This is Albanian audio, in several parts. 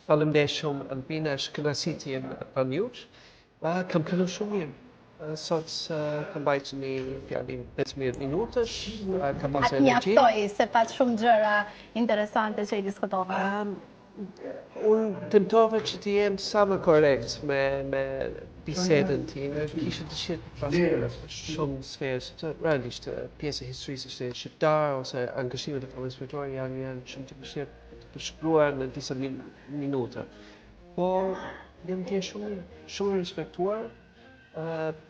Faleminderit shumë Albina, është kënaqësi të jem pranë jush. Kam kalu shumë mirë. Sot kam bajtur një fjalë 15 minutash, kam pasur Atë energji. mjaftoi se pat shumë gjëra interesante që i diskutova. Unë tentova që të jem sa më korrekt me bisedën time. Kisha dëshirë të flasë shumë sferë, realisht pjesë e historisë është shqiptare ose angazhimet e familjes shqiptare janë shumë të vështira të përshkruar në disa minuta. Po jam të shumë respektuar,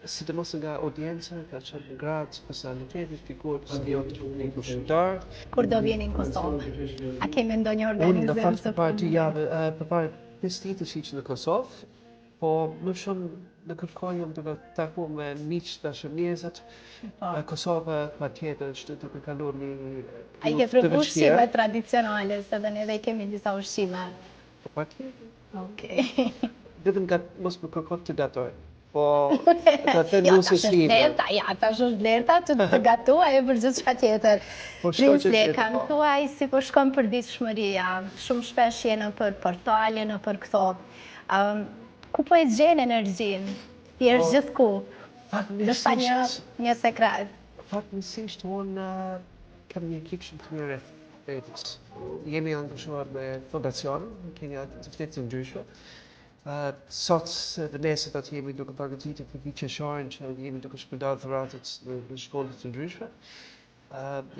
sidomos nga audienca, ka qenë gratë, personalitete, figurë të stilot të publikut shqiptar. Kur do vjeni në Kosovë? A kemi ndonjë Unë në organizim fakt të përpara 2 javë, përpara 5 ditësh që në Kosovë, po më shumë në kërkojmë të taku me miq dashurnjezët. Kosova patjetër është duke kaluar një A i ke provu ushqime tradicionale, se dhe neve i kemi disa ushqime. Po patjetër. Okej. Vetëm mos më kërkon të gatoj. Po ka thënë nuk se si. Tash është vlerëta që të gatuaj për gjithçka tjetër. Po shkoj Prisle, kam thuaj si po shkon përditshmëria. Shumë shpesh je nëpër portale, nëpër këto. Ku po e gjen energjinë? Ti je gjithku. Do të një sekret. Fatmirësisht unë kam një ekip shumë të mirë rreth. Jemi angazhuar me fondacion, kemi aktivitete të ndryshme. Sot dhe nesër do të jemi duke përgatitur për vitin qershorin që jemi duke shpërndarë dhuratat në shkolla të ndryshme.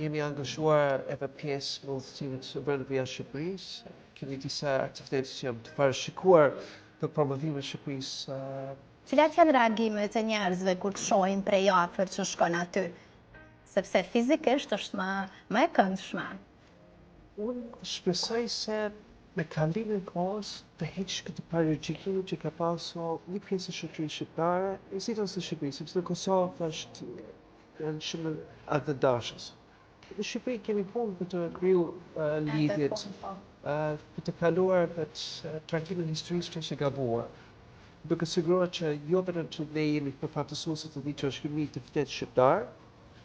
Jemi angazhuar edhe pjesë në udhëtimet brenda jashtë Shqipërisë. Kemi disa aktivitete që janë të parashikuar për promovimin e Shqipërisë. Cilat janë reagimet e njerëzve kur të shohin prej afër që shkon aty? Sepse fizikisht është më e këndshme. Unë shpresoj se me kalimin e kohës të heqë këtë paralogjikim që ka pasur një pjesë e shoqërisë shqiptare, sidomos në Shqipëri, sepse në Kosovë janë shumë adëdashës. Në Shqipëri kemi punë për të krijuar lidhjet, për të kaluar trajtimin historik që është gabuar. Duke siguruar që jo vetëm që ne jemi përfaqësuesit të diçka shkrimit të fletë shqiptar,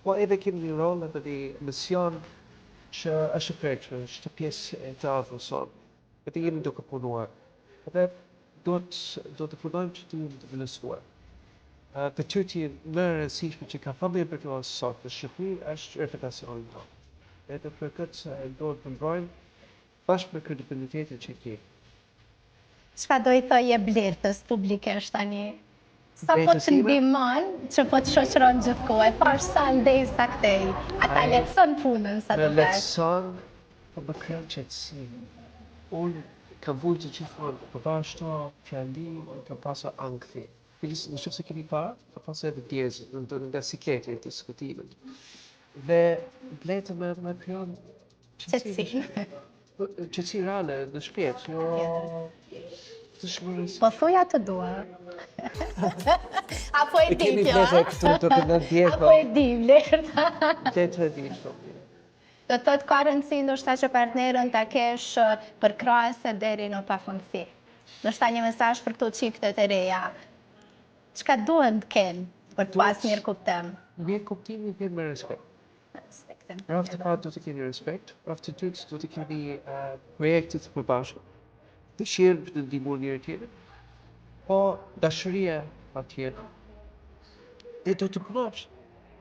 po edhe kemi një rol edhe një mision që është prekshme, është pjesë e të afërsor. Edhe jemi duke punuar. Edhe duhet të punojmë që të jemi të vlerësuar. Detyrë më e rëndësishme që ka familja për të sot në Shqipëri është reputacioni tonë. Edhe për këtë duhet të mbrojmë bashkë me kredibilitetin që kemi. Çfarë do i thoje Blertës publikisht tani? Sa po të ndihmon që po të shoqëron gjithkohë, e pash sa ndej sa këtej. Ata lehtëson punën sa të Me lehtëson, po më krijon qetësi. Unë kam vullë gjithmonë përpara çdo fjali, kam pasur ankthi. Nëse keni parë, kam pasur edhe djezë, nga sikleti e diskutimit. Dhe Blertë më krijon qetësi. Qetësi reale në shpirt, jo Po thuja të dua. Apo e di kjo? Apo e di Blerta? Blerta e di shumë. Do të thotë ka rëndësi ndoshta që partnerën ta kesh përkrahase deri në pafundësi. Ndoshta një mesazh për këto çiftet e reja. Çka duhen të kenë për të pas mirë kuptim? Mirë kuptimi vjen me respekt. Rreth të parë do të keni respekt, rreth të dytë do të keni projekte të përbashkëta. Dëshirë për të ndihmuar njëri tjetrin, po dashuria patjetër. E do të punosh.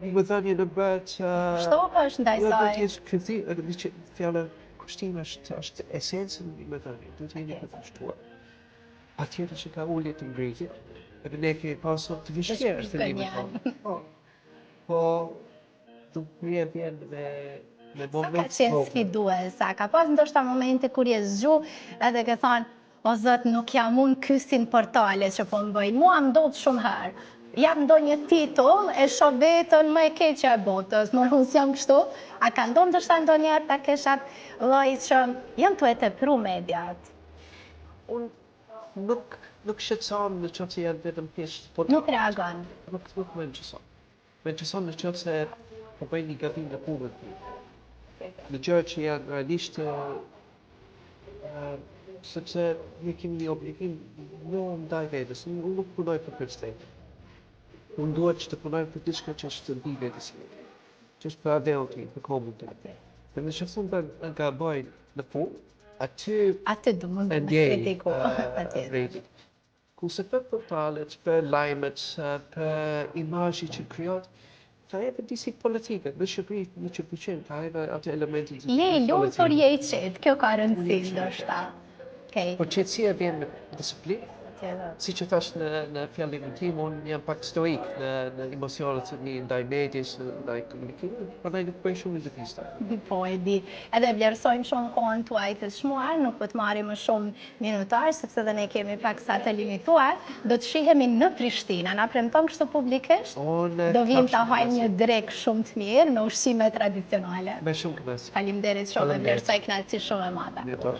Më thënie në bëtë... Shto është ndaj saj? Do të jesh fjala kushtimi është esencën e më thënie, do të jeni të kushtuar. Patjetër që ka ulje të ngritit, edhe ne kemi pasur të vështirë të limë. Po do të vjen me Sa ka qenë sfiduesa, ka pas ndoshta momente kur je zgju edhe ke thonë, o zot nuk jam unë kysin portale që po më bëj, mua më ndodh shumë herë. Jam ndonjë titull e shoh veten më e keqja e botës, më jam kështu, a ka ndodhur ndoshta ndonjëherë ta kesh atë lloj që jam tu e tepru mediat? Unë nuk shqetësohem në qoftë se janë vetëm pjesë portale. Nuk reagon? Nuk më shqetëson. Më shqetëson në qoftë se po bëj një gabim në punën. Në gjëra që janë realisht sepse ne kemi një obligim ndaj vetes, unë nuk punoj për prestigj. Unë duhet që të punoj për diçka që është mbi vetes. Që është për adeutin, për komun tim. Dhe nëse unë ta gaboj në punë, aty Aty do më e në ndjej kritiku. Atje. rejtin. Kurse për portalet, për lajmet, për imazhi që krijohet, ka edhe disi politike, në Shqipëri, në Shqipëri, ka edhe atë elementin Je i lumtur, je i qetë, kjo ka rëndësi ndoshta. Okej. Po qetësia vjen me disiplinë. Tjetër. Si që thash në fjallimin tim, unë jam pak stoik në emocionet e mi ndaj medias, ndaj komunikimit, prandaj nuk bëj shumë lëvizje. Po e di. Edhe vlerësojmë shumë kohën tuaj të çmuar, nuk po të marrim më shumë minutar, sepse edhe ne kemi pak sa të limituar. Do të shihemi në Prishtinë. Na premton kështu publikisht? Unë Do vim ta kafshë hajmë një drek shumë të mirë me ushqime tradicionale. me shumë kënaqësi. Faleminderit shumë, e vlerësoj kënaqësi shumë e madhe. Mirë.